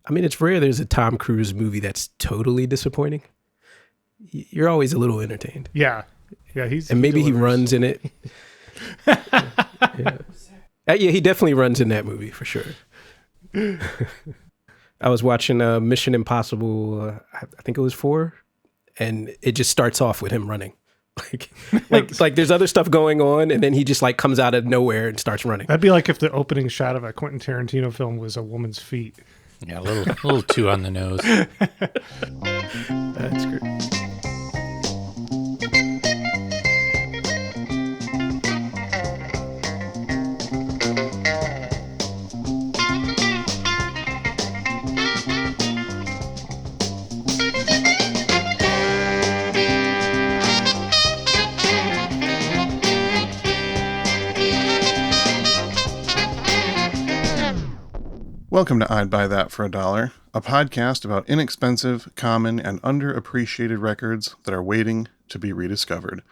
I mean, it's rare there's a Tom Cruise movie that's totally disappointing. You're always a little entertained. Yeah. And maybe he runs in it. Yeah. Yeah, he definitely runs in that movie for sure. I was watching Mission Impossible, I think it was 4, and it just starts off with him running. Like there's other stuff going on, and then he just like comes out of nowhere and starts running. That'd be like if the opening shot of a Quentin Tarantino film was a woman's feet. Yeah, a little too on the nose. That's great. Welcome to I'd Buy That for $1, a podcast about inexpensive, common, and underappreciated records that are waiting to be rediscovered.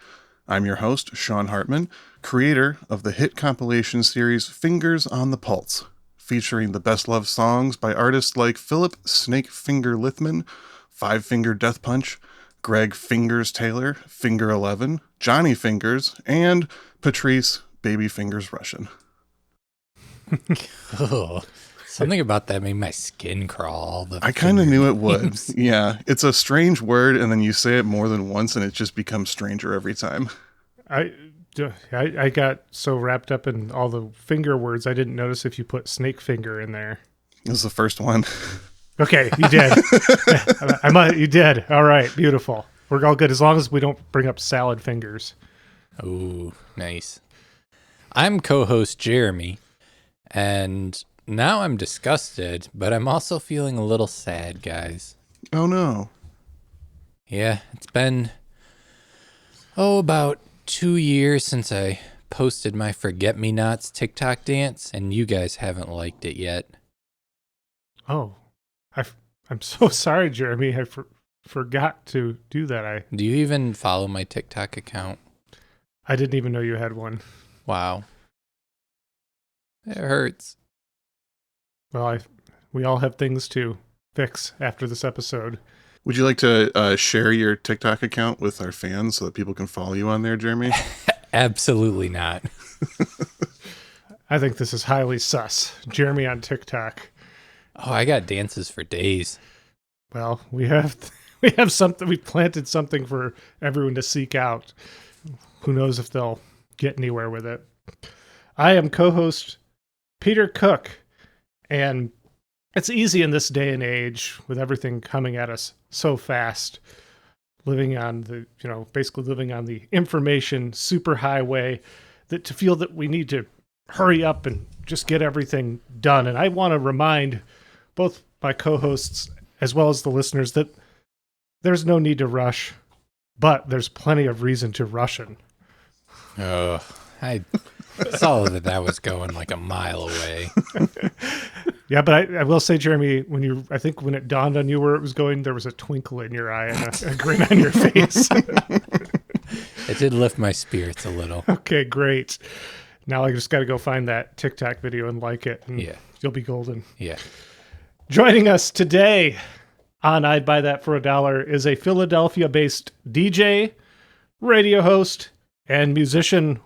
I'm your host, Sean Hartman, creator of the hit compilation series Fingers on the Pulse, featuring the best loved songs by artists like Philip Snake Finger Lithman, Five Finger Death Punch, Greg Fingers Taylor, Finger 11, Johnny Fingers, and Patrice Baby Fingers Rushen. Oh, something about that made my skin crawl. I kind of knew it would. Yeah, it's a strange word, and then you say it more than once, and it just becomes stranger every time. I got so wrapped up in all the finger words, I didn't notice if you put snake finger in there. It was the first one. Okay, you did. You did. All right, beautiful. We're all good as long as we don't bring up salad fingers. Oh, nice. I'm co-host Jeremy, and now I'm disgusted, but I'm also feeling a little sad, guys. Oh, no. Yeah, it's been, about 2 years since I posted my Forget-Me-Nots TikTok dance, and you guys haven't liked it yet. Oh, I'm so sorry, Jeremy. I forgot to do that. Do you even follow my TikTok account? I didn't even know you had one. Wow. It hurts. Well, we all have things to fix after this episode. Would you like to share your TikTok account with our fans so that people can follow you on there, Jeremy? Absolutely not. I think this is highly sus. Jeremy on TikTok. Oh, I got dances for days. Well, we have something. We planted something for everyone to seek out. Who knows if they'll get anywhere with it. I am co-host Peter Cook. And it's easy in this day and age with everything coming at us so fast, living on the information superhighway, that to feel that we need to hurry up and just get everything done. And I want to remind both my co-hosts as well as the listeners that there's no need to rush, but there's plenty of reason to rushin'. Oh, I saw that was going like a mile away. Yeah, but I will say, Jeremy, I think when it dawned on you where it was going, there was a twinkle in your eye and a grin on your face. It did lift my spirits a little. Okay, great. Now I just got to go find that TikTok video and like it, and you'll be golden. Yeah. Joining us today on I'd Buy That for $1 is a Philadelphia-based DJ, radio host, and musician.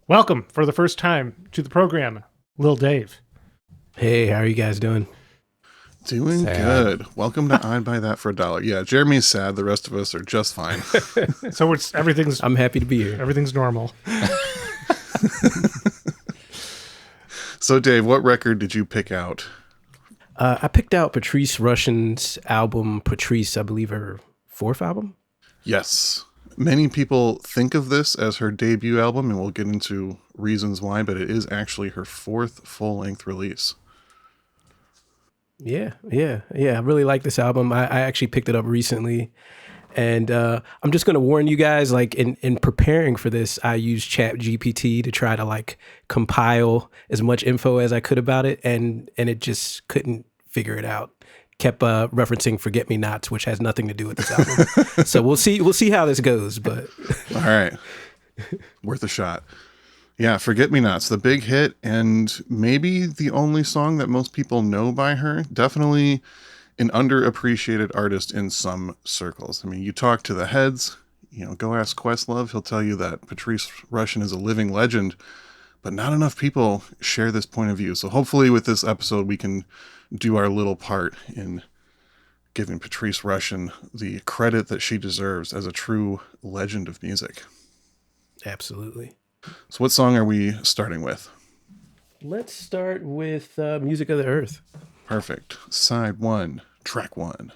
Welcome for the first time to the program, lil'dave. Hey, how are you guys doing? Doing sad. Good. Welcome to I'd Buy That for $1. Yeah, Jeremy's sad. The rest of us are just fine. So everything's. I'm happy to be here. Everything's normal. So, Dave, what record did you pick out? I picked out Patrice Rushen's album, Patrice, I believe her 4th album. Yes. Many people think of this as her debut album, and we'll get into reasons why, but it is actually her 4th full-length release. Yeah. I really like this album. I actually picked it up recently. And I'm just going to warn you guys, like in preparing for this, I used ChatGPT to try to like compile as much info as I could about it. And it just couldn't figure it out. Kept referencing Forget-Me-Nots, which has nothing to do with this album. So we'll see how this goes. But all right. Worth a shot. Yeah, Forget-Me-Nots, the big hit, and maybe the only song that most people know by her. Definitely an underappreciated artist in some circles. I mean, you talk to the heads, go ask Questlove. He'll tell you that Patrice Rushen is a living legend, but not enough people share this point of view. So hopefully with this episode, we can do our little part in giving Patrice Rushen the credit that she deserves as a true legend of music. Absolutely. So what song are we starting with? Let's start with Music of the Earth. Perfect. Side 1, track 1.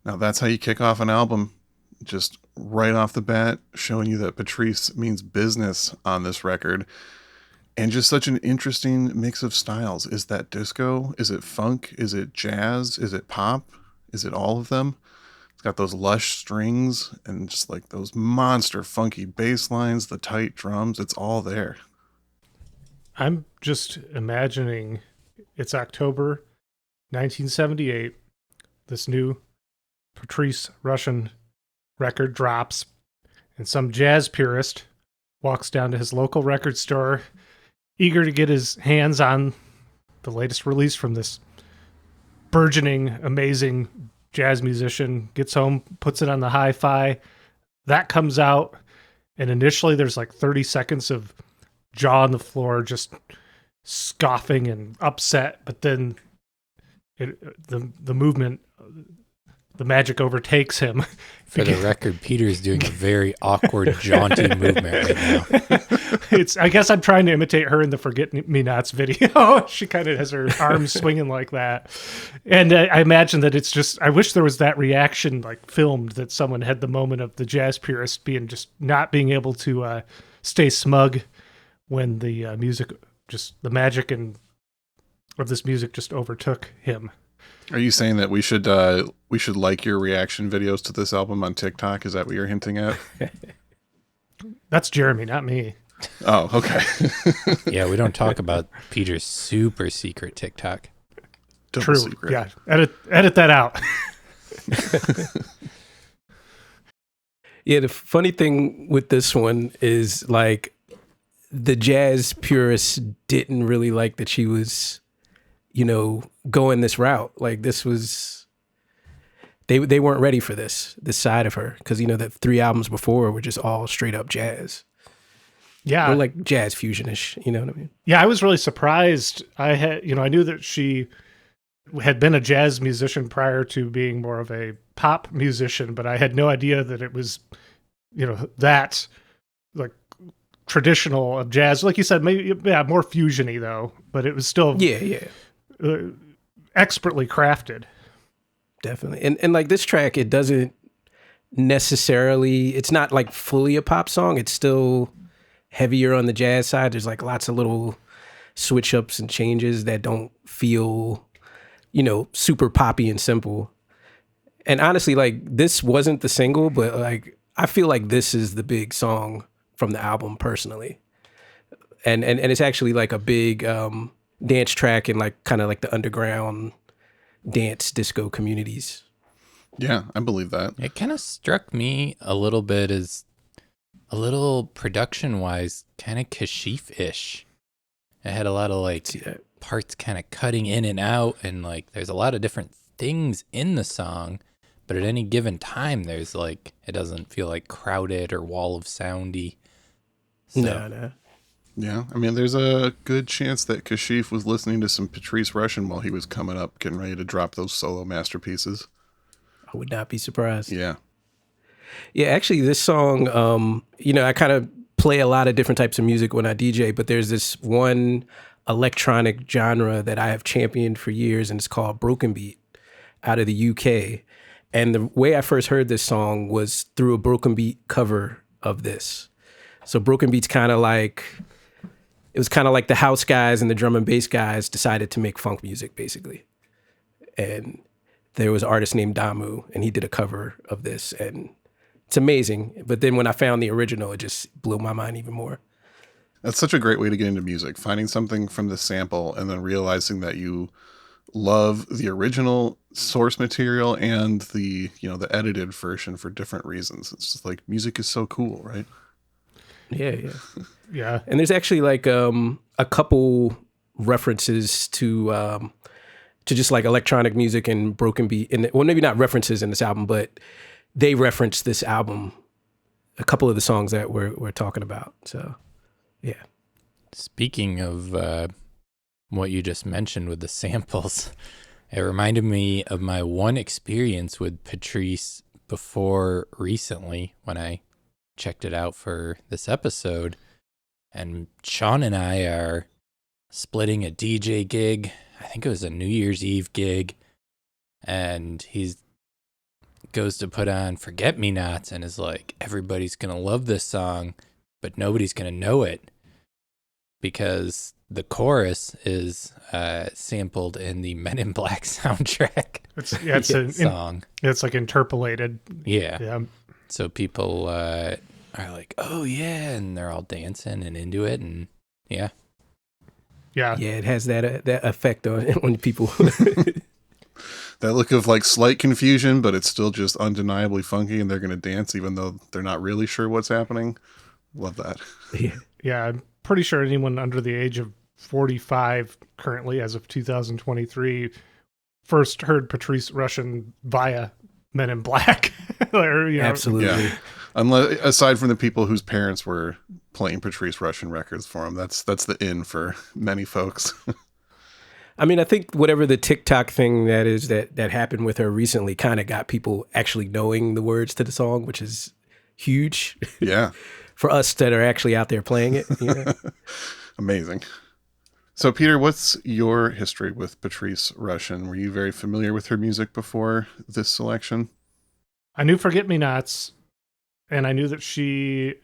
Now that's how you kick off an album. Just right off the bat, showing you that Patrice means business on this record. And just such an interesting mix of styles. Is that disco? Is it funk? Is it jazz? Is it pop? Is it all of them? It's got those lush strings and just like those monster funky bass lines, the tight drums. It's all there. I'm just imagining it's October 1978. This new Patrice Rushen record drops, and some jazz purist walks down to his local record store, eager to get his hands on the latest release from this burgeoning, amazing jazz musician, gets home, puts it on the hi-fi. That comes out, and initially there's like 30 seconds of jaw on the floor, just scoffing and upset, but then the movement, the magic overtakes him. For the record, Peter's doing a very awkward, jaunty movement right now. I guess I'm trying to imitate her in the Forget Me Nots video. She kind of has her arms swinging like that. And I imagine that it's just, I wish there was that reaction like filmed, that someone had the moment of the jazz purist being just not being able to stay smug when the music, just the magic of this music just overtook him. Are you saying that we should like your reaction videos to this album on TikTok? Is that what you're hinting at? That's Jeremy, not me. Oh, okay. Yeah, we don't talk about Peter's super secret TikTok. Double True. secret. Yeah. Edit that out. Yeah, the funny thing with this one is like the jazz purists didn't really like that she was, going this route. Like this was, they weren't ready for this side of her, because the 3 albums before were just all straight up jazz. Yeah. Or like jazz fusionish, you know what I mean? Yeah, I was really surprised. I knew that she had been a jazz musician prior to being more of a pop musician, but I had no idea that it was, that like traditional of jazz. Like you said, maybe more fusiony though, but it was still Yeah. expertly crafted. Definitely. And like this track, it doesn't necessarily, it's not like fully a pop song. It's still heavier on the jazz side. There's like lots of little switch ups and changes that don't feel, super poppy and simple. And honestly, like this wasn't the single, but like I feel like this is the big song from the album personally. And it's actually like a big dance track in like kind of like the underground dance disco communities. Yeah, I believe that. It kind of struck me a little bit as a little production-wise kind of Kashif-ish. It had a lot of like parts kind of cutting in and out, and like there's a lot of different things in the song, but at any given time there's like, it doesn't feel like crowded or wall of soundy. So, No. Yeah, I mean, there's a good chance that Kashif was listening to some Patrice Rushen while he was coming up, getting ready to drop those solo masterpieces. I would not be surprised. Yeah. Yeah, actually, this song, I kind of play a lot of different types of music when I DJ, but there's this one electronic genre that I have championed for years, and it's called broken beat out of the UK. And the way I first heard this song was through a broken beat cover of this. So broken beat's kind of like, it was kind of like the house guys and the drum and bass guys decided to make funk music, basically. And there was an artist named Damu, and he did a cover of this, and it's amazing. But then when I found the original, it just blew my mind even more. That's such a great way to get into music, finding something from the sample and then realizing that you love the original source material and the edited version for different reasons. It's just like music is so cool, right? Yeah. And there's actually like a couple references to just like electronic music and broken beat, and well, maybe not references in this album, but they reference this album, a couple of the songs that we're talking about. So, yeah. Speaking of what you just mentioned with the samples, it reminded me of my one experience with Patrice before recently when I checked it out for this episode. And Sean and I are splitting a DJ gig. I think it was a New Year's Eve gig. And he goes to put on Forget Me Nots and is like, everybody's going to love this song, but nobody's going to know it because the chorus is sampled in the Men in Black soundtrack. It's a song. It's like interpolated. Yeah. So people are like, oh yeah, and they're all dancing and into it, and yeah, it has that effect on people. That look of like slight confusion, but it's still just undeniably funky, and they're going to dance even though they're not really sure what's happening. Love that. Yeah, I'm pretty sure anyone under the age of 45 currently, as of 2023, first heard Patrice Rushen via Men in Black. Absolutely. Yeah. Unless, aside from the people whose parents were playing Patrice Rushen records for them, that's the in for many folks. I mean, I think whatever the TikTok thing that is that happened with her recently kind of got people actually knowing the words to the song, which is huge. Yeah. For us that are actually out there playing it. Amazing. So, Peter, what's your history with Patrice Rushen? Were you very familiar with her music before this selection? I knew Forget Me Nots, and I knew that she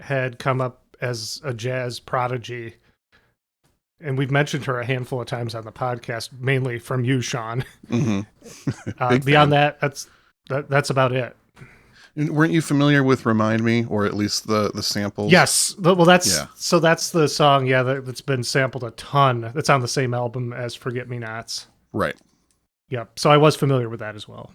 had come up as a jazz prodigy. And we've mentioned her a handful of times on the podcast, mainly from you, Sean. Mm-hmm. Beyond that, that's about it. And weren't you familiar with Remind Me, or at least the samples? Yes. Well, that's the song, that's been sampled a ton. That's on the same album as Forget Me Nots. Right. Yep. So I was familiar with that as well.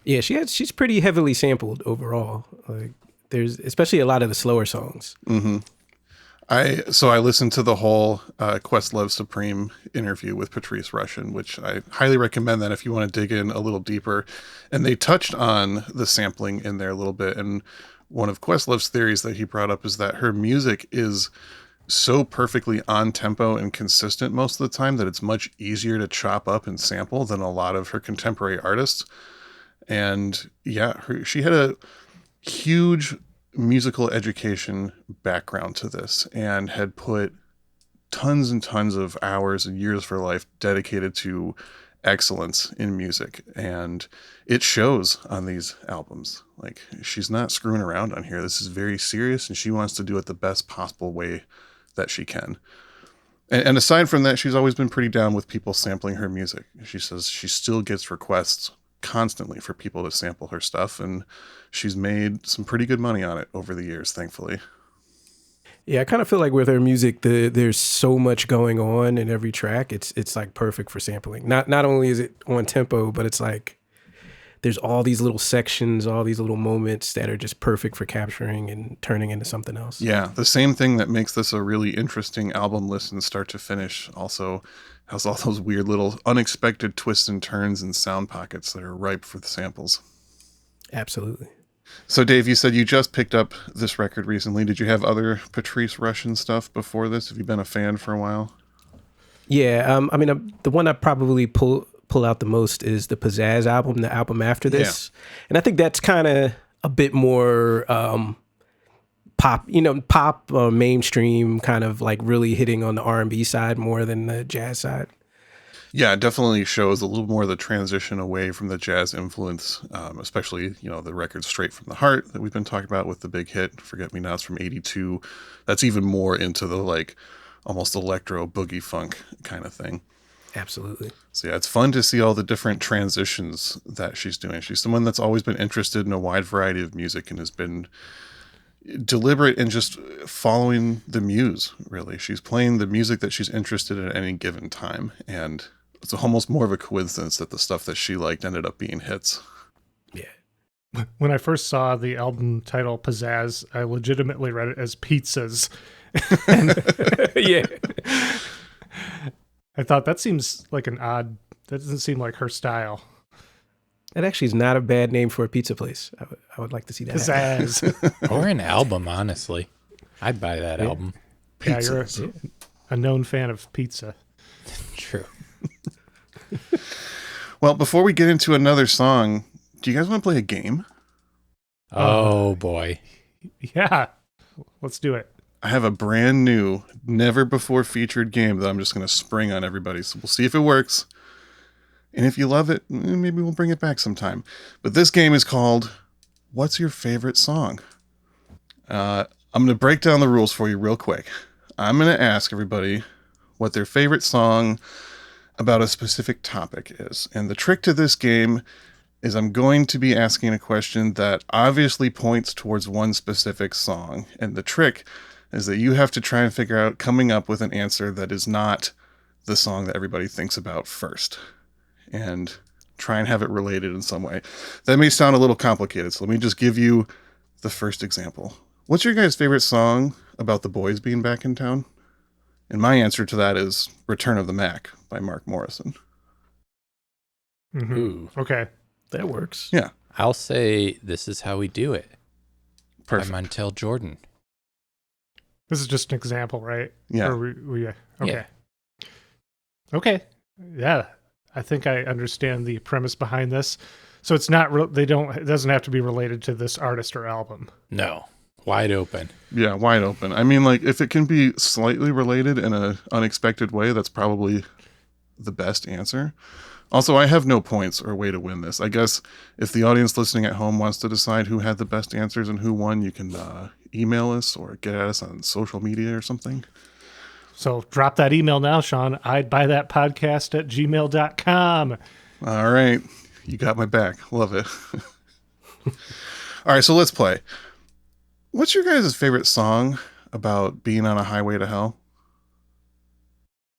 Yeah, she's pretty heavily sampled overall. Like there's especially a lot of the slower songs. Mm-hmm. I listened to the whole Questlove Supreme interview with Patrice Rushen, which I highly recommend that if you want to dig in a little deeper. And they touched on the sampling in there a little bit. And one of Questlove's theories that he brought up is that her music is so perfectly on tempo and consistent most of the time that it's much easier to chop up and sample than a lot of her contemporary artists. And yeah, she had a huge musical education background to this and had put tons and tons of hours and years of her life dedicated to excellence in music, and it shows on these albums. Like, she's not screwing around on here. This is very serious, and she wants to do it the best possible way that she can. And aside from that, she's always been pretty down with people sampling her music. She says she still gets requests constantly for people to sample her stuff, and she's made some pretty good money on it over the years, thankfully. Yeah, I kind of feel like with her music, there's so much going on in every track. It's like perfect for sampling. Not only is it on tempo, but it's like there's all these little sections, all these little moments that are just perfect for capturing and turning into something else. Yeah, the same thing that makes this a really interesting album listen start to finish also has all those weird little unexpected twists and turns and sound pockets that are ripe for the samples. Absolutely. So, Dave, you said you just picked up this record recently. Did you have other Patrice Rushen stuff before this? Have you been a fan for a while? Yeah, I mean, the one I probably pull out the most is the Pizzazz album, the album after this. Yeah. And I think that's kind of a bit more pop mainstream, kind of like really hitting on the R&B side more than the jazz side. Yeah, it definitely shows a little more of the transition away from the jazz influence, especially, the record Straight from the Heart that we've been talking about with the big hit, Forget Me Nots from 82. That's even more into the like almost electro boogie funk kind of thing. Absolutely. So yeah, it's fun to see all the different transitions that she's doing. She's someone that's always been interested in a wide variety of music and has been deliberate in just following the muse, really. She's playing the music that she's interested in at any given time, and it's almost more of a coincidence that the stuff that she liked ended up being hits. Yeah. When I first saw the album title Pizzazz, I legitimately read it as pizzas. Yeah. I thought that seems like that doesn't seem like her style. That actually is not a bad name for a pizza place. I would like to see that. Pizzazz. Or an album, honestly. I'd buy that album. Yeah, you're a known fan of pizza. True. Well, before we get into another song, do you guys want to play a game? Oh, boy. Yeah. Let's do it. I have a brand new, never before featured game that I'm just going to spring on everybody. So we'll see if it works. And if you love it, maybe we'll bring it back sometime. But this game is called What's Your Favorite Song? I'm going to break down the rules for you real quick. I'm going to ask everybody what their favorite song about a specific topic is. And the trick to this game is I'm going to be asking a question that obviously points towards one specific song. And the trick is that you have to try and figure out coming up with an answer that is not the song that everybody thinks about first, and try and have it related in some way. That may sound a little complicated, so let me just give you the first example. What's your guys' favorite song about the boys being back in town? And my answer to that is Return of the Mac by Mark Morrison. Mm-hmm. Ooh. Okay. That works. Yeah. I'll say This Is How We Do It. Perfect. By Montel Jordan. This is just an example, right? Yeah. Okay. Yeah. Okay. Yeah. I think I understand the premise behind this. So it's not, it doesn't have to be related to this artist or album. No. Wide open. Yeah, wide open. I mean, like, if it can be slightly related in an unexpected way, that's probably the best answer. Also, I have no points or way to win this. I guess if the audience listening at home wants to decide who had the best answers and who won, you can email us or get at us on social media or something. So drop that email now, Sean. I'd buy that podcast at gmail.com. All right. You got my back. Love it. All right, so let's play. What's your guys' favorite song about being on a highway to hell?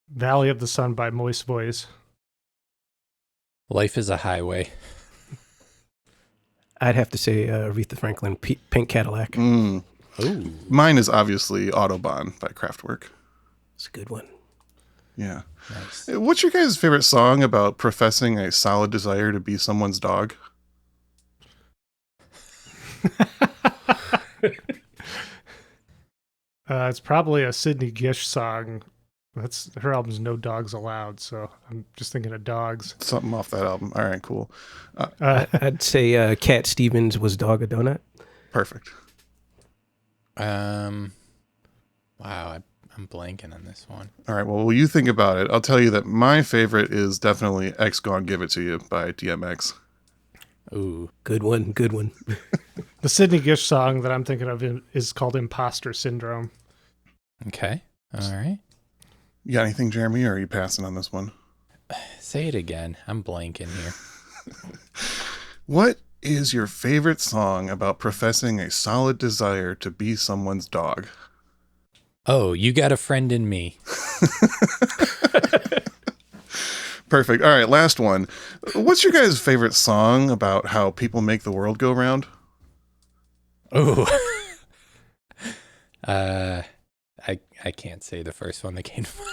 Valley of the Sun by Moist Boys. Life is a Highway. I'd have to say Aretha Franklin, Pink Cadillac. Ooh. Mine is obviously Autobahn by Kraftwerk. It's a good one. Yeah. Nice. What's your guys' favorite song about professing a solid desire to be someone's dog? It's probably a Sydney Gish song. Her album's No Dogs Allowed, so I'm just thinking of dogs. Something off that album. All right, cool. I'd say Cat Stevens Was Dog a Donut. Perfect. Wow, I'm blanking on this one. All right, well, while you think about it, I'll tell you that my favorite is definitely X Gon Give It To You by DMX. Ooh. Good one. Good one. The Sidney Gish song that I'm thinking of is called Imposter Syndrome. Okay. All right. You got anything, Jeremy, or are you passing on this one? Say it again. I'm blanking here. What is your favorite song about professing a solid desire to be someone's dog? Oh, You Got a Friend in Me. Perfect. All right, last one. What's your guys' favorite song about how people make the world go round? Ooh. I can't say the first one that came to mind.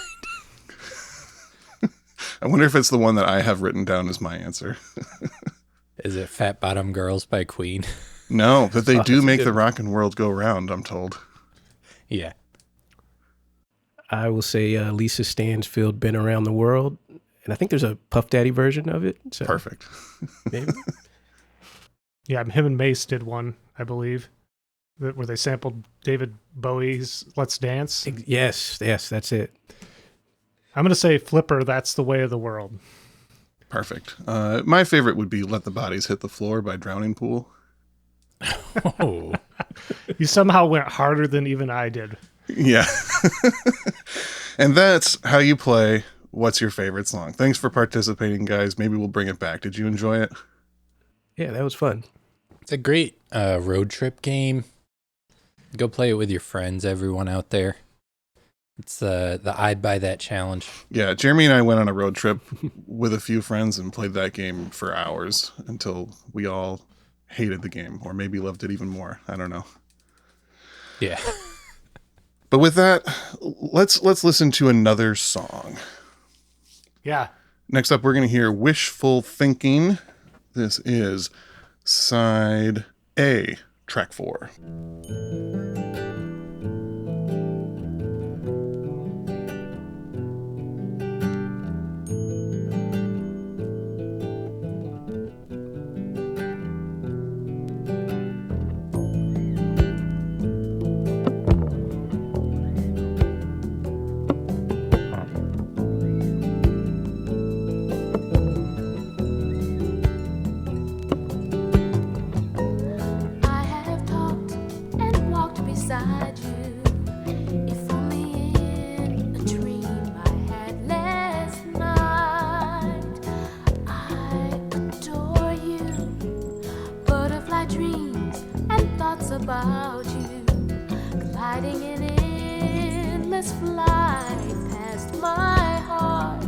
I wonder if it's the one that I have written down as my answer. Is it Fat Bottom Girls by Queen? No, but they do make good. the rockin' world go round, I'm told. Yeah. I will say Lisa Stansfield, Been Around the World. And I think there's a Puff Daddy version of it. So Perfect. maybe. Yeah, him and Mace did one, I believe, where they sampled David Bowie's Let's Dance. Yes, that's it. I'm going to say Flipper, That's the Way of the World. Perfect. My favorite would be Let the Bodies Hit the Floor by Drowning Pool. Oh. You somehow went harder than even I did. Yeah. And that's how you play What's Your Favorite Song. Thanks for participating, guys. Maybe we'll bring it back. Did you enjoy it? Yeah, that was fun. It's a great road trip game. Go play it with your friends, everyone out there. It's the I'd Buy That challenge. Yeah, Jeremy and I went on a road trip with a few friends and played that game for hours until we all hated the game, or maybe loved it even more. I don't know. Yeah. But with that, let's listen to another song. Yeah. Next up, we're going to hear Wishful Thinking. This is side A, track 4. I have talked and walked beside you. If only in a dream I had last night. I adore you. Butterfly dreams and thoughts about you. Gliding in endless flight past my heart.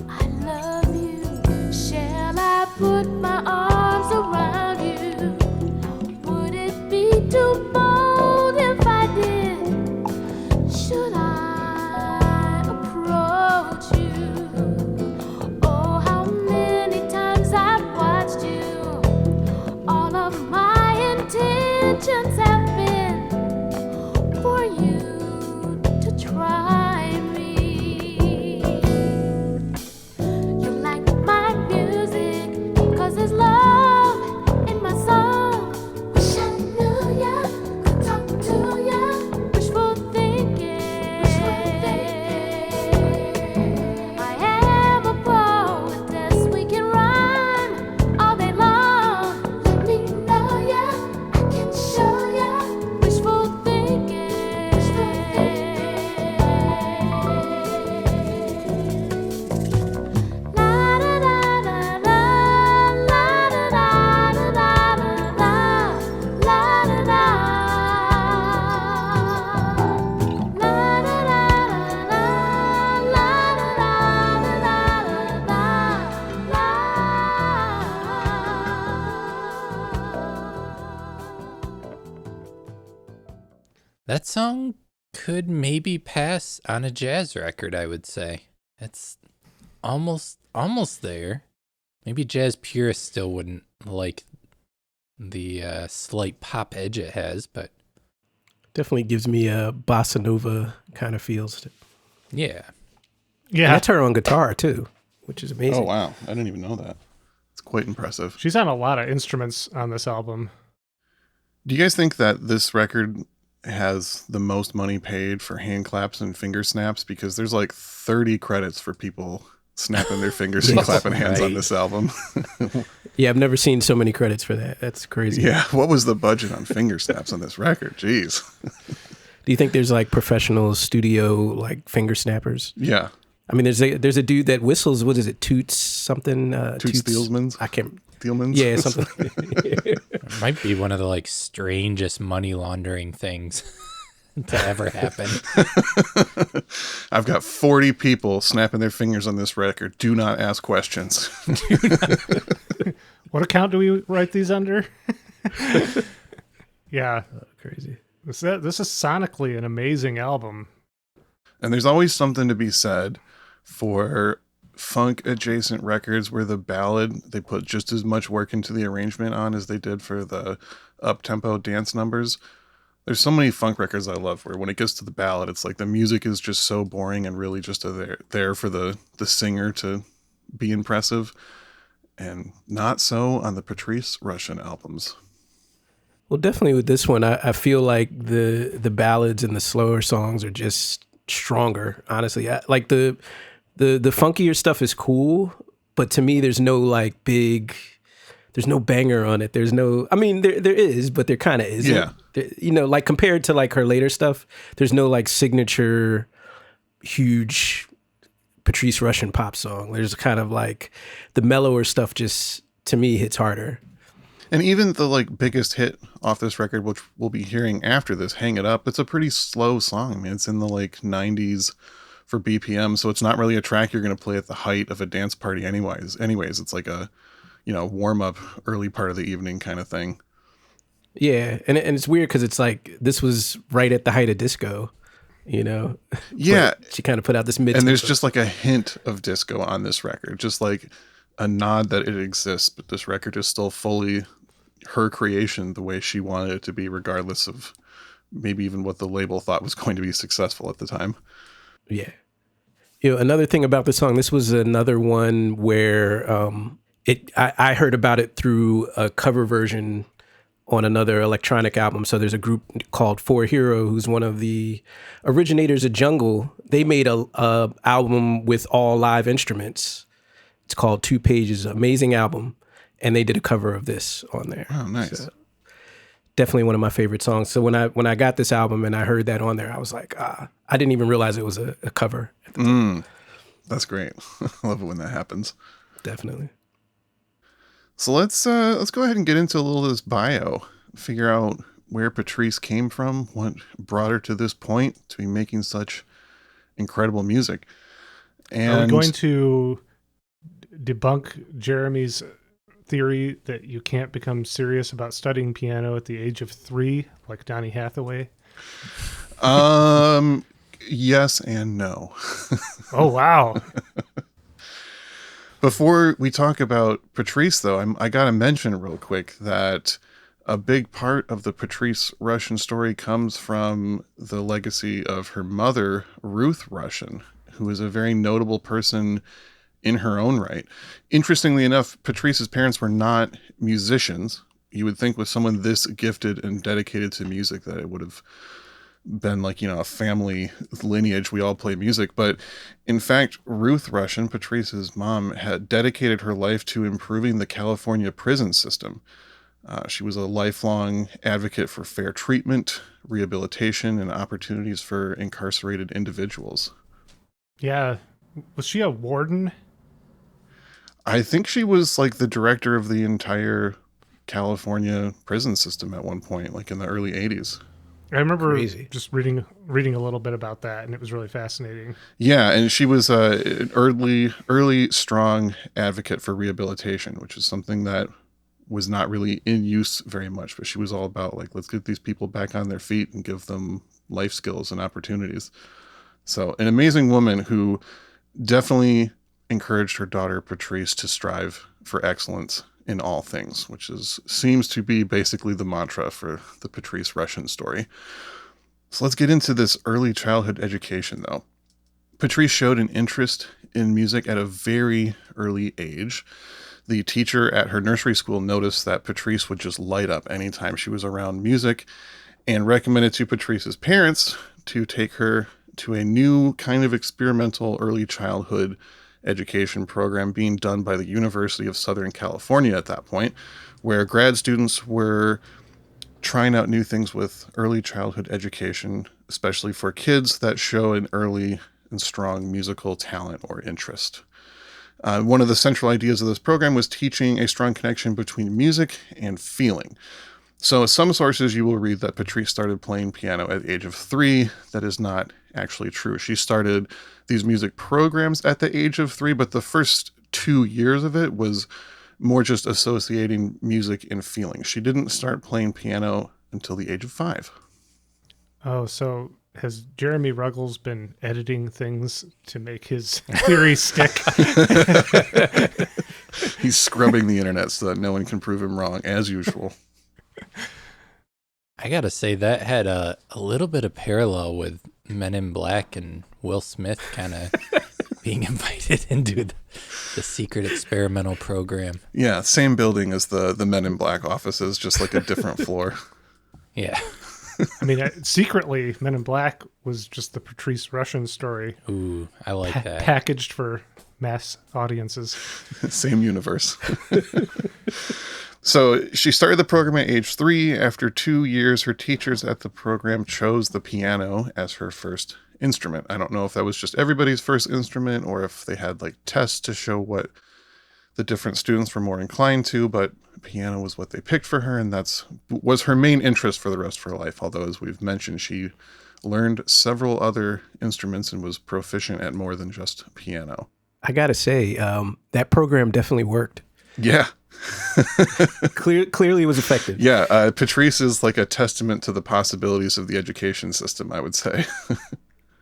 I love you. Shall I put my arms around you? Would it be too bold if I did? Should I approach you? Oh, how many times I've watched you. All of my intentions have been for you to try me. You like my music, 'cause there's love in my song. Wish I knew ya, could talk to ya. Wishful thinking. I am a poetess, we can rhyme all day long. Let me know ya, I can show ya. Wishful thinking. La da da da da, la da da da da da, la da da. La da da da, la da da That song could maybe pass on a jazz record, I would say. It's almost there. Maybe jazz purists still wouldn't like the slight pop edge it has, but Definitely gives me a bossa nova kind of feels. yeah. And Yeah. that's her on guitar too, which is amazing. Oh, wow. I didn't even know that. It's quite impressive. She's on a lot of instruments on this album. Do you guys think that this record has the most money paid for hand claps and finger snaps, because there's like 30 credits for people snapping their fingers and Yes. clapping hands on Right. this album. Yeah, I've never seen so many credits for that. That's crazy. Yeah, what was the budget on finger snaps on this record? Jeez. Do you think there's like professional studio like finger snappers? Yeah, I mean, there's a dude that whistles. What is it? Toots something. Toots Thielmans. I can't. Thielmans. Yeah, something. It might be one of the like strangest money laundering things to ever happen. I've got 40 people snapping their fingers on this record. Do not ask questions. What account do we write these under? Yeah, Crazy. this is sonically an amazing album. And there's always something to be said for funk adjacent records where the ballad, they put just as much work into the arrangement on as they did for the up-tempo dance numbers. There's so many funk records I love where when it gets to the ballad, it's like the music is just so boring and really just there for the singer to be impressive. And not so on the Patrice Rushen albums. Well, definitely with this one, I feel like the ballads and the slower songs are just stronger. Honestly, like the funkier stuff is cool, but to me, there's no like big. There's no banger on it. There's no. I mean, there is, but there kind of isn't. Yeah. You know, like compared to like her later stuff, there's no like signature huge Patrice Rushen pop song. There's kind of like the mellower stuff just to me hits harder. And even the like biggest hit off this record, which we'll be hearing after this, Hang It Up, it's a pretty slow song. I mean, it's in the like 90s for BPM, so it's not really a track you're going to play at the height of a dance party anyways. It's like a, warm up early part of the evening kind of thing. Yeah, and it's weird because it's like this was right at the height of disco, Yeah, Yeah. she kind of put out this mid. And there's just like a hint of disco on this record, just like a nod that it exists, but this record is still fully her creation the way she wanted it to be, regardless of maybe even what the label thought was going to be successful at the time. Yeah. Another thing about the song, this was another one where I heard about it through a cover version on another electronic album. So there's a group called For Hero, who's one of the originators of jungle. They made a album with all live instruments. It's called 2 Pages, amazing album. And they did a cover of this on there. Oh, nice. So, definitely one of my favorite songs. So when I got this album and I heard that on there, I was like, I didn't even realize it was a cover at the time. That's great. I love it when that happens. Definitely. So let's go ahead and get into a little of this bio, figure out where Patrice came from, what brought her to this point to be making such incredible music. And Are we going to debunk Jeremy's theory that you can't become serious about studying piano at the age of 3, like Donny Hathaway? Yes and no. Oh, wow. Before we talk about Patrice, though, I got to mention real quick that a big part of the Patrice Rushen story comes from the legacy of her mother, Ruth Rushen, who is a very notable person in her own right. Interestingly enough, Patrice's parents were not musicians. You would think with someone this gifted and dedicated to music that it would have been like, a family lineage. We all play music. But in fact, Ruth Rushen, Patrice's mom, had dedicated her life to improving the California prison system. She was a lifelong advocate for fair treatment, rehabilitation, and opportunities for incarcerated individuals. Yeah. Was she a warden? I think she was like the director of the entire California prison system at one point, like in the early 80s. I remember Crazy. just reading a little bit about that, and it was really fascinating. Yeah, and she was an early strong advocate for rehabilitation, which is something that was not really in use very much, but she was all about like, let's get these people back on their feet and give them life skills and opportunities. So an amazing woman who definitely encouraged her daughter Patrice to strive for excellence in all things, which seems to be basically the mantra for the Patrice Rushen story. So let's get into this early childhood education, though. Patrice showed an interest in music at a very early age. The teacher at her nursery school noticed that Patrice would just light up anytime she was around music, and recommended to Patrice's parents to take her to a new kind of experimental early childhood education program being done by the University of Southern California at that point, where grad students were trying out new things with early childhood education, especially for kids that show an early and strong musical talent or interest. One of the central ideas of this program was teaching a strong connection between music and feeling. So some sources you will read that Patrice started playing piano at the age of 3. That is not actually true. She started these music programs at the age of 3, but the first 2 years of it was more just associating music and feeling. She didn't start playing piano until the age of 5. Oh, so has Jeremy Ruggles been editing things to make his theory stick? He's scrubbing the internet so that no one can prove him wrong, as usual. I gotta say that had a little bit of parallel with Men in Black and Will Smith kind of being invited into the secret experimental program. Yeah, same building as the Men in Black offices, just like a different floor. Yeah. I mean, secretly, Men in Black was just the Patrice Rushen story Ooh, I like that. packaged for mass audiences. Same universe. So she started the program at age 3. After 2 years, her teachers at the program chose the piano as her first instrument. I don't know if that was just everybody's first instrument or if they had like tests to show what the different students were more inclined to, but piano was what they picked for her, and was her main interest for the rest of her life. Although, as we've mentioned, she learned several other instruments and was proficient at more than just piano. I gotta say, that program definitely worked. Yeah. Clearly was effective. Yeah, Patrice is like a testament to the possibilities of the education system, I would say.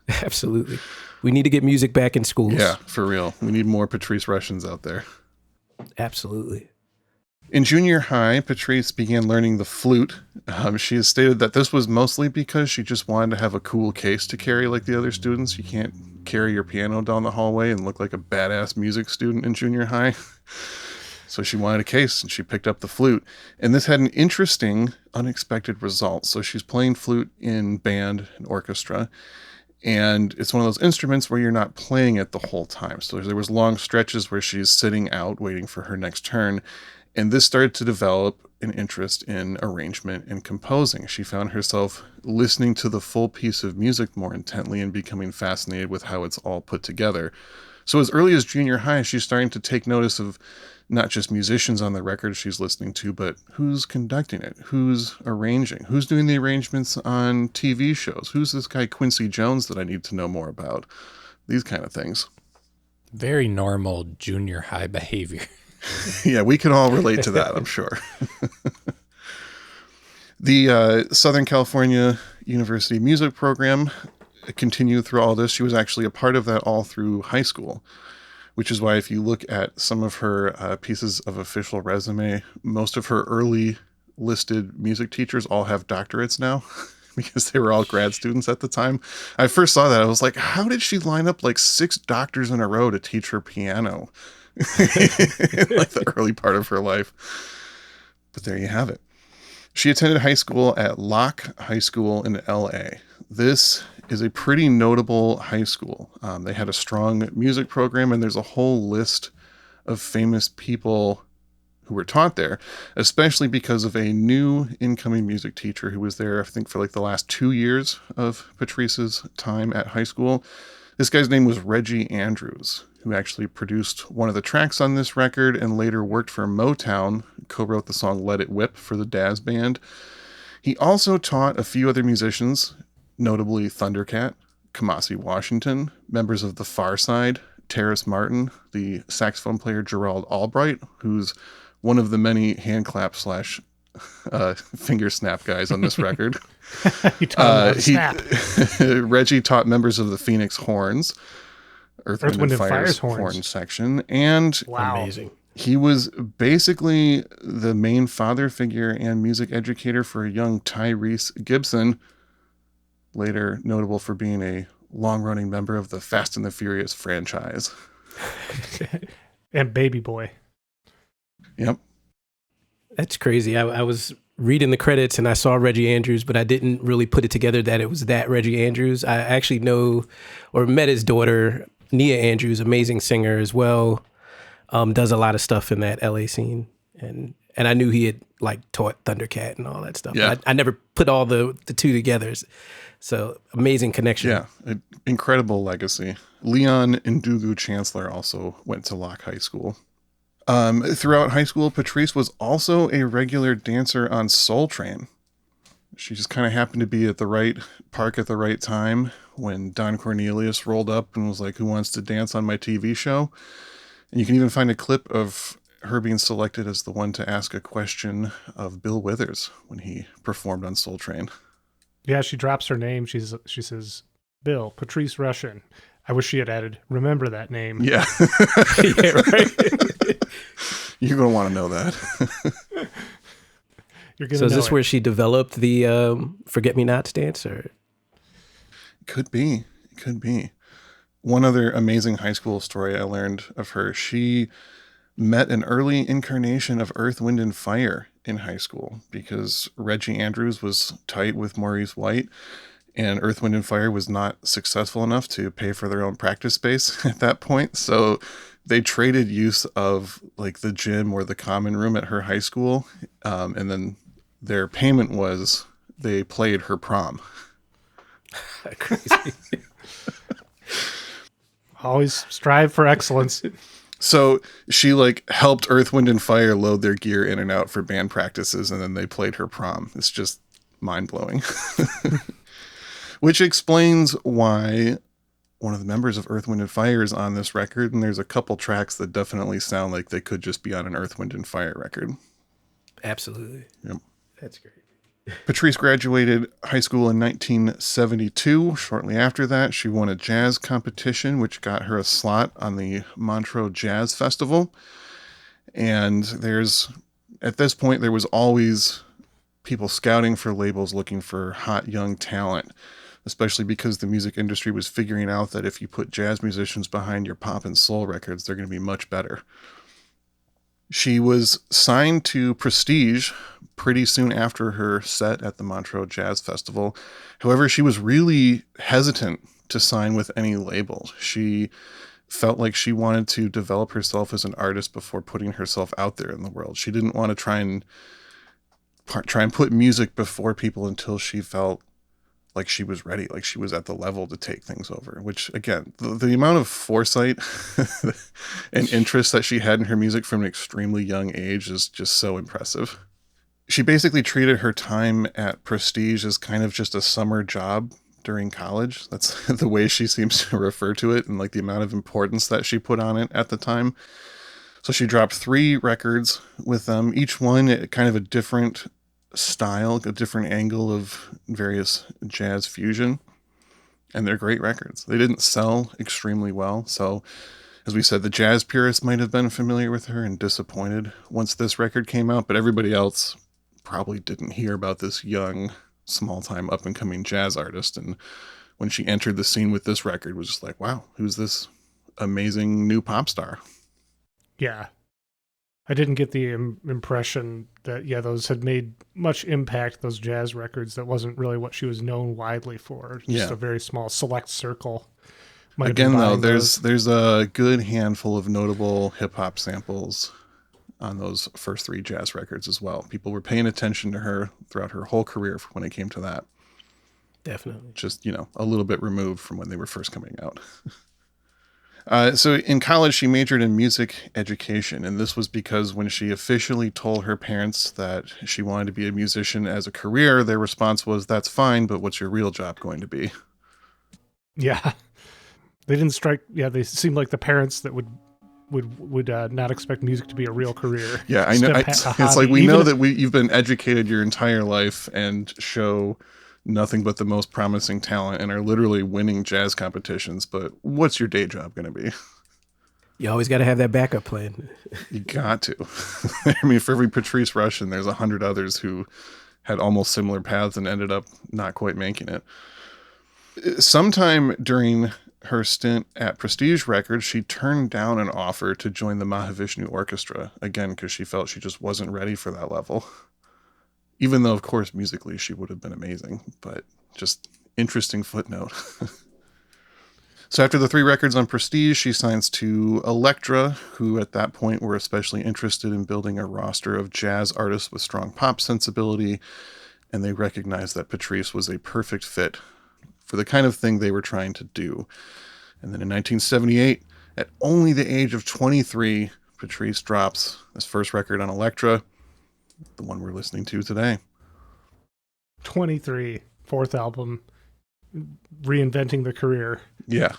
Absolutely. We need to get music back in schools. Yeah, for real. We need more Patrice Rushens out there. Absolutely. In junior high, Patrice began learning the flute. She has stated that this was mostly because she just wanted to have a cool case to carry like the other students. You can't carry your piano down the hallway and look like a badass music student in junior high. So she wanted a case and she picked up the flute. And this had an interesting, unexpected result. So she's playing flute in band and orchestra. And it's one of those instruments where you're not playing it the whole time. So there was long stretches where she's sitting out waiting for her next turn. And this started to develop an interest in arrangement and composing. She found herself listening to the full piece of music more intently and becoming fascinated with how it's all put together. So as early as junior high, she's starting to take notice of not just musicians on the record she's listening to, but who's conducting it, who's arranging, who's doing the arrangements on TV shows, who's this guy Quincy Jones that I need to know more about, these kind of things. Very normal junior high behavior. Yeah, we can all relate to that, I'm sure. The Southern California University music program continued through all this. She was actually a part of that all through high school, which is why if you look at some of her pieces of official resume, most of her early listed music teachers all have doctorates now because they were all grad students at the time. I first saw that. I was like, how did she line up like 6 doctors in a row to teach her piano? Like the early part of her life. But there you have it. She attended high school at Locke High School in LA. This is a pretty notable high school. They had a strong music program, and there's a whole list of famous people who were taught there, especially because of a new incoming music teacher who was there, I think, for like the last 2 years of Patrice's time at high school. This guy's name was Reggie Andrews, who actually produced one of the tracks on this record and later worked for Motown, co-wrote the song Let It Whip for the Dazz Band. He also taught a few other musicians, notably Thundercat, Kamasi Washington, members of the Far Side, Terrace Martin, the saxophone player Gerald Albright, who's one of the many hand clap / finger snap guys on this record. He taught him how to snap. Reggie taught members of the Phoenix Horns, Earth, Wind and Fire's horns. horn section, and Wow. Amazing. he was basically the main father figure and music educator for young Tyrese Gibson, later notable for being a long-running member of the Fast and the Furious franchise. And Baby Boy. Yep. That's crazy. I was reading the credits and I saw Reggie Andrews, but I didn't really put it together that it was that Reggie Andrews. I actually know or met his daughter, Nia Andrews, amazing singer as well. Does a lot of stuff in that LA scene. And I knew he had like taught Thundercat and all that stuff. Yeah. I never put all the two together. So amazing connection. Yeah, incredible legacy. Leon Ndugu Chancellor also went to Locke High School. Throughout high school, Patrice was also a regular dancer on Soul Train. She just kind of happened to be at the right park at the right time when Don Cornelius rolled up and was like, "Who wants to dance on my TV show?" And you can even find a clip of her being selected as the one to ask a question of Bill Withers when he performed on Soul Train. Yeah, she drops her name. She says, "Bill, Patrice Rushen." I wish she had added, "Remember that name." Yeah. Yeah, right. You're going to want to know that. You're gonna So is know this it. where she developed the Forget-Me-Nots dance? Or Could be. It could be. One other amazing high school story I learned of her. She met an early incarnation of Earth, Wind, and Fire in high school because Reggie Andrews was tight with Maurice White, and Earth, Wind, and Fire was not successful enough to pay for their own practice space at that point. So they traded use of like the gym or the common room at her high school. And then their payment was they played her prom. crazy. Always strive for excellence. So she like helped Earth, Wind, and Fire load their gear in and out for band practices, and then they played her prom. It's just mind-blowing. Which explains why one of the members of Earth, Wind, and Fire is on this record, and there's a couple tracks that definitely sound like they could just be on an Earth, Wind, and Fire record. Absolutely. Yep. That's great. Patrice graduated high school in 1972. Shortly after that, she won a jazz competition, which got her a slot on the Montreux Jazz Festival. And at this point, there was always people scouting for labels looking for hot young talent, especially because the music industry was figuring out that if you put jazz musicians behind your pop and soul records, they're going to be much better. She was signed to Prestige pretty soon after her set at the Montreux Jazz Festival. However, she was really hesitant to sign with any label. She felt like she wanted to develop herself as an artist before putting herself out there in the world. She didn't want to try and put music before people until she felt like she was ready, like she was at the level to take things over, which again, the amount of foresight and interest that she had in her music from an extremely young age is just so impressive. She basically treated her time at Prestige as kind of just a summer job during college. That's the way she seems to refer to it, and like the amount of importance that she put on it at the time. So she dropped 3 records with them, each one kind of a different style, a different angle of various jazz fusion, and they're great records. They didn't sell extremely well, so as we said, the jazz purists might have been familiar with her and disappointed once this record came out, but everybody else probably didn't hear about this young, small-time, up-and-coming jazz artist, and when she entered the scene with this record, was just like, wow, who's this amazing new pop star? Yeah. I didn't get the impression that, those had made much impact, those jazz records. That wasn't really what she was known widely for. Just a very small select circle. Again, though, there's a good handful of notable hip-hop samples on those first 3 jazz records as well. People were paying attention to her throughout her whole career when it came to that. Definitely. Just, a little bit removed from when they were first coming out. So in college, she majored in music education, and this was because when she officially told her parents that she wanted to be a musician as a career, their response was, "That's fine, but what's your real job going to be?" Yeah. They didn't strike. Yeah, they seemed like the parents that would not expect music to be a real career. Yeah, I know. It's like we know that you've been educated your entire life and show nothing but the most promising talent and are literally winning jazz competitions, but what's your day job going to be? You always got to have that backup plan. You got to. I mean, for every Patrice Rushen, there's 100 others who had almost similar paths and ended up not quite making it. Sometime during her stint at Prestige Records, she turned down an offer to join the Mahavishnu Orchestra, again, because she felt she just wasn't ready for that level. Even though, of course, musically she would have been amazing, but just interesting footnote. So after the 3 records on Prestige, she signs to Elektra, who at that point were especially interested in building a roster of jazz artists with strong pop sensibility, and they recognized that Patrice was a perfect fit for the kind of thing they were trying to do. And then in 1978, at only the age of 23, Patrice drops his first record on Elektra, the one we're listening to today. 23, fourth album, reinventing the career. Yeah.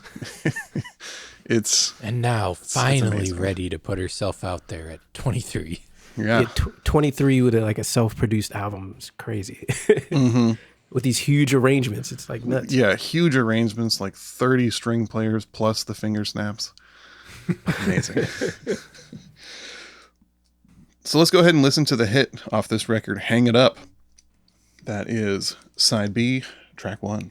It's And now finally amazing. ready to put herself out there at 23. yeah. 23 with like a self-produced album is crazy. Mm-hmm. With these huge arrangements, it's like nuts. Yeah, huge arrangements, like 30 string players plus the finger snaps. Amazing. So let's go ahead and listen to the hit off this record, Hang It Up. That is side B, track 1.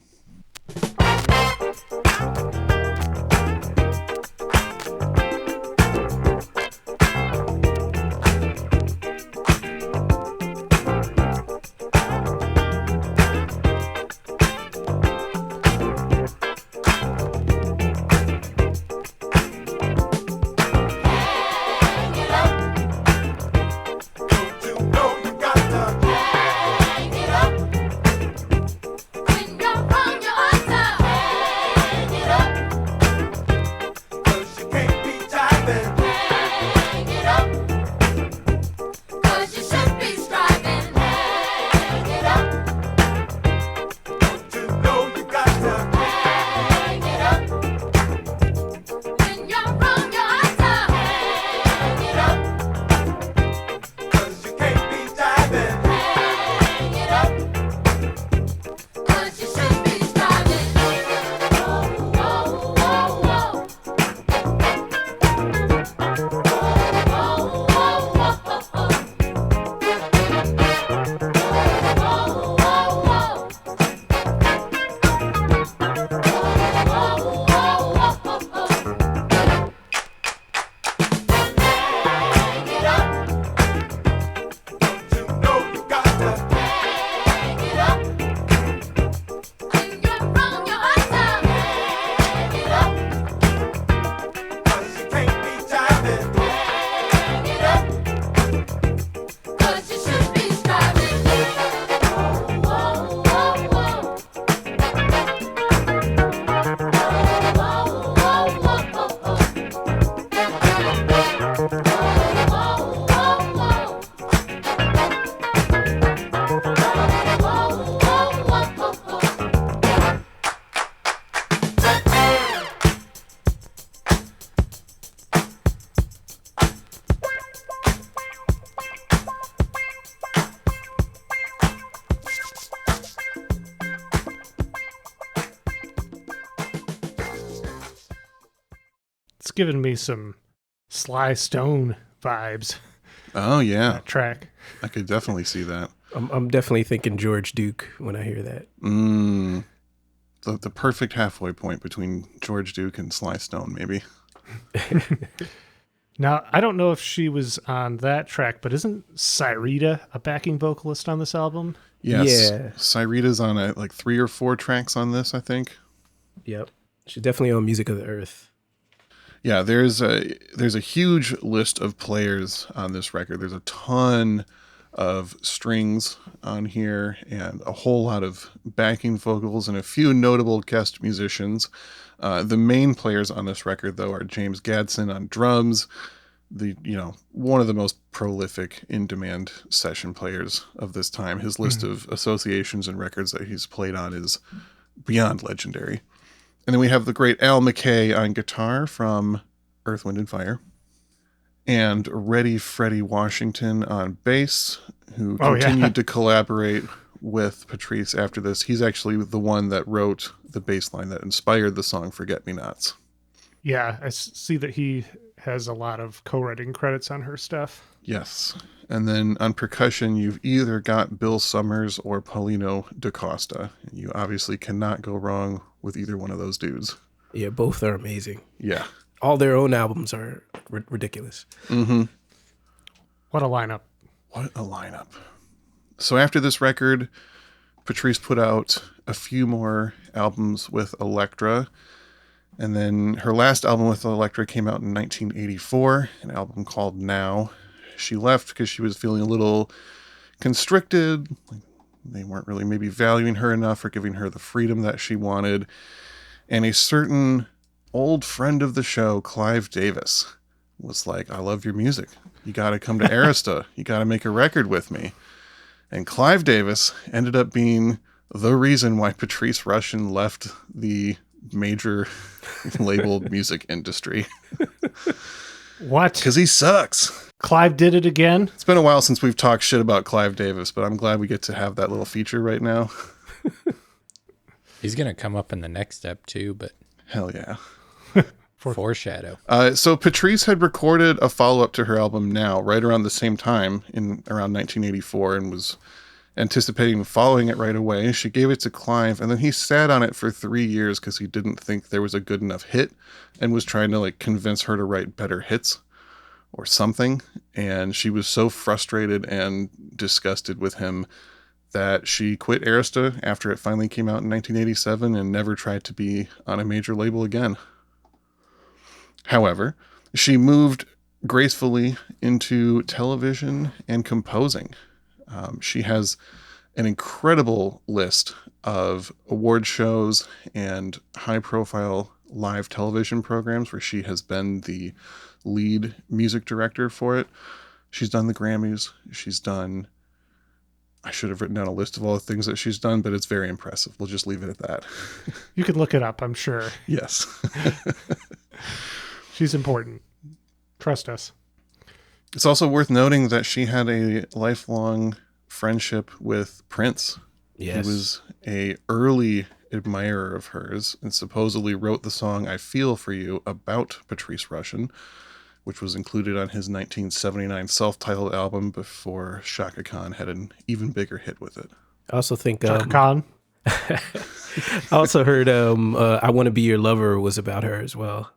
It's given me some Sly Stone vibes. Oh, yeah. That track. I could definitely see that. I'm definitely thinking George Duke when I hear that. The perfect halfway point between George Duke and Sly Stone, maybe. Now, I don't know if she was on that track, but isn't Cyrita a backing vocalist on this album? Yes. Yeah. Cyrita's on like 3 or 4 tracks on this, I think. Yep. She's definitely on Music of the Earth. Yeah, there's a huge list of players on this record. There's a ton of strings on here and a whole lot of backing vocals and a few notable guest musicians. The main players on this record, though, are James Gadson on drums, one of the most prolific in-demand session players of this time. His list of associations and records that he's played on is beyond legendary. And then we have the great Al McKay on guitar from Earth, Wind & Fire. And Reddy Freddie Washington on bass, who continued to collaborate with Patrice after this. He's actually the one that wrote the bass line that inspired the song Forget-Me-Nots. Yeah, I see that he has a lot of co-writing credits on her stuff. Yes. And then on percussion, you've either got Bill Summers or Paulino DaCosta. You obviously cannot go wrong with either one of those dudes. Yeah, both are amazing. Yeah. All their own albums are ridiculous. Mm-hmm. What a lineup. What a lineup. So after this record, Patrice put out a few more albums with Elektra. And then her last album with Elektra came out in 1984, an album called Now. She left because she was feeling a little constricted. They weren't really maybe valuing her enough or giving her the freedom that she wanted. And a certain old friend of the show, Clive Davis, was like, I love your music. You got to come to Arista. You got to make a record with me. And Clive Davis ended up being the reason why Patrice Rushen left the major label music industry. What? Because he sucks. Clive did it again? It's been a while since we've talked shit about Clive Davis, but I'm glad we get to have that little feature right now. He's going to come up in the next step too, but Hell yeah. foreshadow. So Patrice had recorded a follow-up to her album Now right around the same time in around 1984 and was anticipating following it right away. She gave it to Clive, and then he sat on it for 3 years because he didn't think there was a good enough hit and was trying to like convince her to write better hits or something. And she was so frustrated and disgusted with him that she quit Arista after it finally came out in 1987 and never tried to be on a major label again. However, she moved gracefully into television and composing. She has an incredible list of award shows and high-profile live television programs where she has been the lead music director for it. She's done the Grammys. I should have written down a list of all the things that she's done, but it's very impressive. We'll just leave it at that. You can look it up, I'm sure. Yes. She's important. Trust us. It's also worth noting that she had a lifelong friendship with Prince. Yes. He was a early admirer of hers and supposedly wrote the song I Feel For You about Patrice Rushen, which was included on his 1979 self-titled album before Chaka Khan had an even bigger hit with it. I also think Chaka Khan. I also heard I Want to Be Your Lover was about her as well.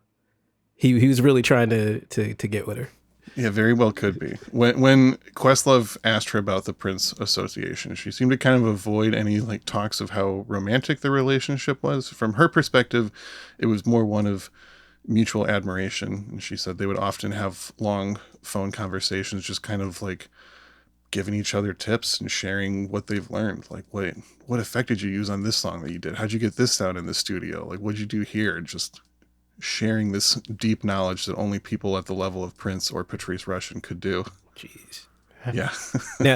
He was really trying to get with her. Yeah, very well could be. When Questlove asked her about the Prince Association, she seemed to kind of avoid any like talks of how romantic the relationship was. From her perspective, it was more one of mutual admiration. And she said they would often have long phone conversations, just kind of like giving each other tips and sharing what they've learned. Like, wait, what effect did you use on this song that you did? How'd you get this sound in the studio? Like, what'd you do here? Just sharing this deep knowledge that only people at the level of Prince or Patrice Rushen could do. Jeez. Yeah.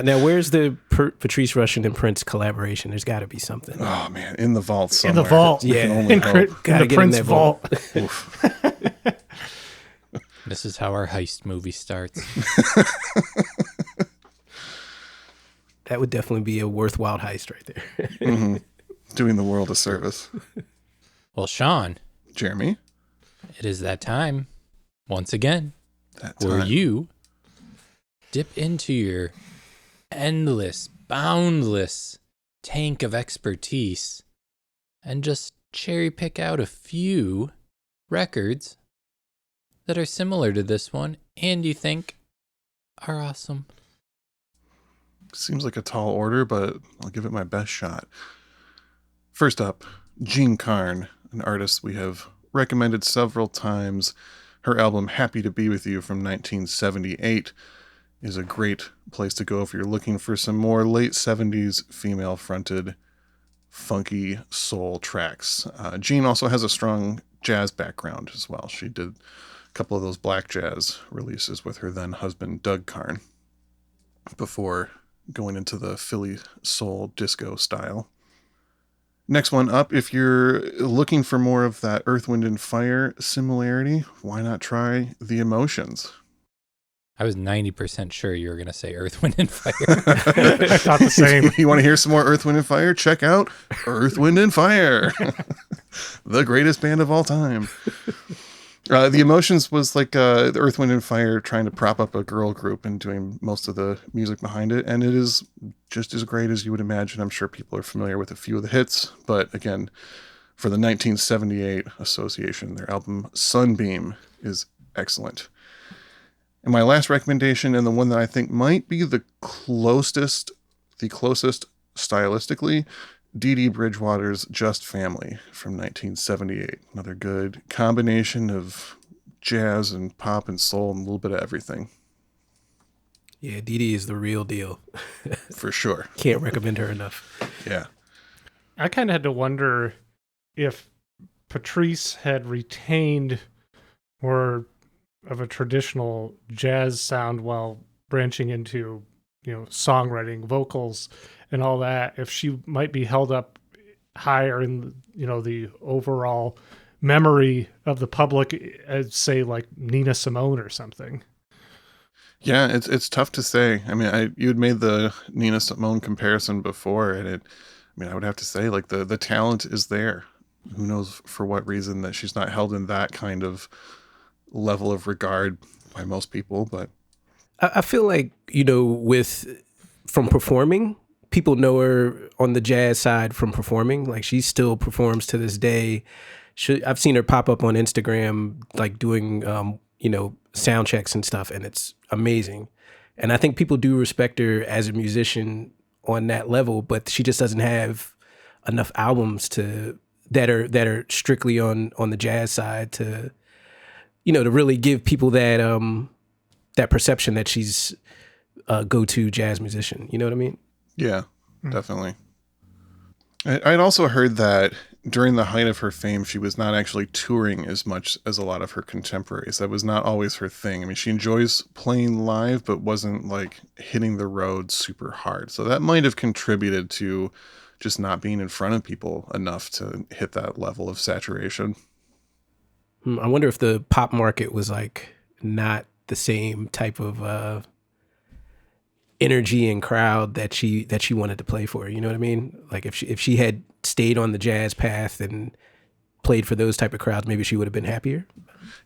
Now, where's the Patrice Rushen and Prince collaboration? There's got to be something. Oh man, in the vault In somewhere. the vault. We can Yeah. only hope. Gotta In the get in Prince that vault. Oof. This is how our heist movie starts. That would definitely be a worthwhile heist right there. Mhm. Doing the world a service. Well, Sean, Jeremy, it is that time once again that where time. you dip into your endless, boundless tank of expertise and just cherry pick out a few records that are similar to this one and you think are awesome. Seems like a tall order, but I'll give it my best shot. First up, Jean Carn, an artist we have recommended several times. Her album Happy to Be With You from 1978 is a great place to go if you're looking for some more late 70s female-fronted funky soul tracks. Jean also has a strong jazz background as well. She did a couple of those black jazz releases with her then husband Doug Carn before going into the Philly soul disco style. Next one up, if you're looking for more of that Earth, Wind, and Fire similarity, why not try The Emotions? I was 90% sure you were going to say Earth, Wind, and Fire. I thought the same. You want to hear some more Earth, Wind, and Fire? Check out Earth, Wind, and Fire, the greatest band of all time. The Emotions was like the Earth, Wind, and Fire trying to prop up a girl group and doing most of the music behind it. And it is just as great as you would imagine. I'm sure people are familiar with a few of the hits. But again, for the 1978 Association, their album Sunbeam is excellent. And my last recommendation, and the one that I think might be the closest the closest stylistically, Dee Dee Bridgewater's Just Family from 1978. Another good combination of jazz and pop and soul and a little bit of everything. Yeah, Dee Dee is the real deal. For sure. Can't recommend her enough. Yeah. I kind of had to wonder if Patrice had retained more of a traditional jazz sound while branching into, songwriting, vocals, and all that, if she might be held up higher in, the overall memory of the public as, say, like Nina Simone or something. Yeah, it's tough to say. I mean, you had made the Nina Simone comparison before, and I would have to say, like, the talent is there. Who knows for what reason that she's not held in that kind of level of regard by most people, but I feel like, from performing, people know her on the jazz side from performing. Like, she still performs to this day. I've seen her pop up on Instagram, like doing, sound checks and stuff, and it's amazing. And I think people do respect her as a musician on that level, but she just doesn't have enough albums that are strictly on the jazz side to really give people that perception that she's a go-to jazz musician. You know what I mean? yeah, definitely. I'd also heard that during the height of her fame, she was not actually touring as much as a lot of her contemporaries. That was not always her thing. I mean, she enjoys playing live, but wasn't like hitting the road super hard. So that might have contributed to just not being in front of people enough to hit that level of saturation. I wonder if the pop market was like not the same type of energy and crowd that she wanted to play for. You know what I mean? Like if she had stayed on the jazz path and played for those type of crowds, maybe she would have been happier.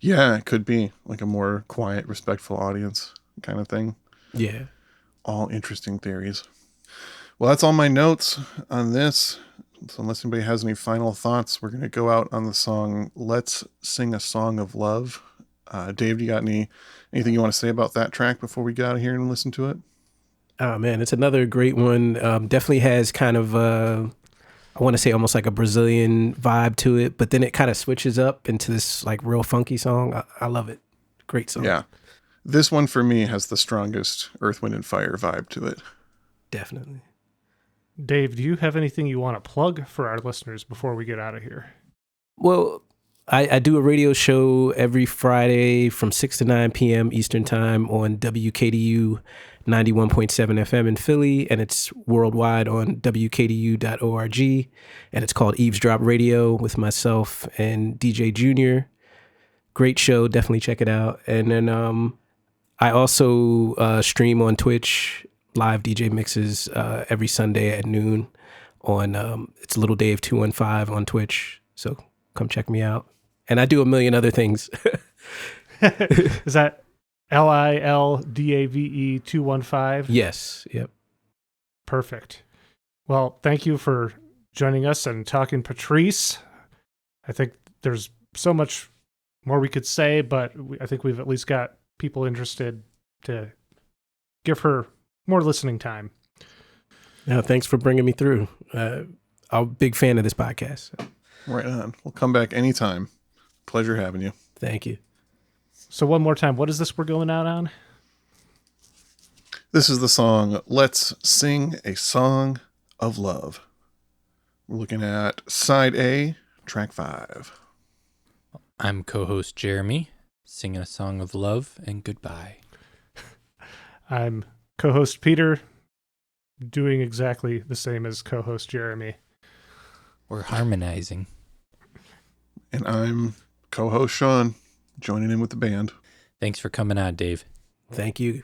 Yeah, it could be like a more quiet, respectful audience kind of thing. Yeah. All interesting theories. Well, that's all my notes on this. So unless anybody has any final thoughts, we're going to go out on the song Let's Sing a Song of Love. Dave, do you got anything you want to say about that track before we get out of here and listen to it? Oh man, it's another great one. Definitely has kind of I want to say almost like a Brazilian vibe to it, but then it kind of switches up into this like real funky song. I love it. Great song. Yeah. This one for me has the strongest Earth, Wind, and Fire vibe to it. Definitely. Dave, do you have anything you want to plug for our listeners before we get out of here? Well, I do a radio show every Friday from 6 to 9 p.m. Eastern Time on WKDU 91.7 FM in Philly, and it's worldwide on WKDU.org, and it's called Eavesdrop Radio with myself and DJ Junior. Great show. Definitely check it out. And then I also stream on Twitch, live DJ mixes every Sunday at noon on it's lil'dave 215 on Twitch. So come check me out. And I do a million other things. Is that LILDAVE 215? Yes. Yep. Perfect. Well, thank you for joining us and talking Patrice. I think there's so much more we could say, but I think we've at least got people interested to give her more listening time. No, thanks for bringing me through. I'm a big fan of this podcast. Right on. We'll come back anytime. Pleasure having you. Thank you. So one more time, what is this we're going out on? This is the song Let's Sing a Song of Love. We're looking at side A, track 5. I'm co-host Jeremy, singing a song of love and goodbye. I'm co-host Peter, doing exactly the same as co-host Jeremy. We're harmonizing. And I'm co-host Sean, joining in with the band. Thanks for coming on, Dave. Thank you.